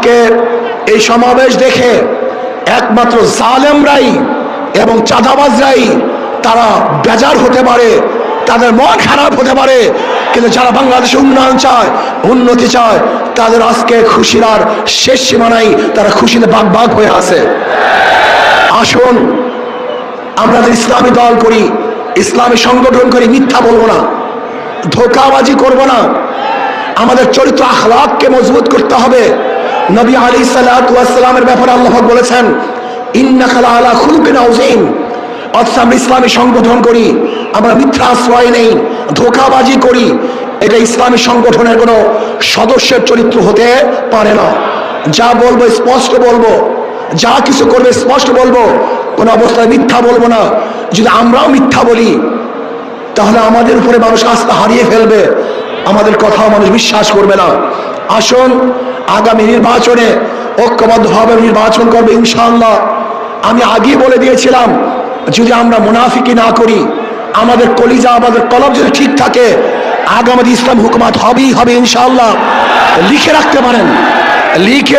আজকে এই সমাবেশ দেখে একমাত্র জালেমরাই এবং চাঁদাবাজরাই তারা বেজার হতে পারে, তাদের মন খারাপ হতে পারে, কিন্তু যারা বাংলাদেশে উন্নয়ন চায়, উন্নতি চায়, তাদের আজকে খুশির আর শেষ সীমা নাই, তারা খুশিতে বাগ বাগ হয়ে আছে। আসুন আমরা যে ইসলামী দল করি, ইসলামী সংগঠন করি, মিথ্যা বলবো না, ধোঁকাবাজি করব না, আমাদের চরিত্র আখলাককে মজবুত করতে হবে। নবী আলাইহিস সালাতু ওয়াস সালামের ব্যাপারে আল্লাহ বলেছেন ইন্নাকা লাআলা খুলুকিন আযীম। অর্থাৎ আমরা ইসলামী সংগঠন করি, আমরা মিথ্যা আশ্রয় নেই, ধোঁকাবাজি করি, এটা ইসলামী সংগঠনের কোনো সদস্যের চরিত্র হতে পারে না। যা বলবো স্পষ্ট বলবো, যা কিছু করবে স্পষ্ট বলবো, কোনো অবস্থায় মিথ্যা বলবো না। যদি আমরাও মিথ্যা বলি তাহলে আমাদের উপরে মানুষ আস্থা হারিয়ে ফেলবে, আমাদের কথাও মানুষ বিশ্বাস করবে না। আসুন আগামী নির্বাচনে ঐক্যবদ্ধভাবে নির্বাচন করবে ইনশাআল্লাহ। আমি আগেই বলে দিয়েছিলাম, যদি আমরা মুনাফিকি না করি, আমাদের কলিজা আমাদের কলব যদি ঠিক থাকে, আগামী ইসলাম হুকুমাত হবেই হবে ইনশাআল্লাহ। লিখে রাখতে পারেন, লিখে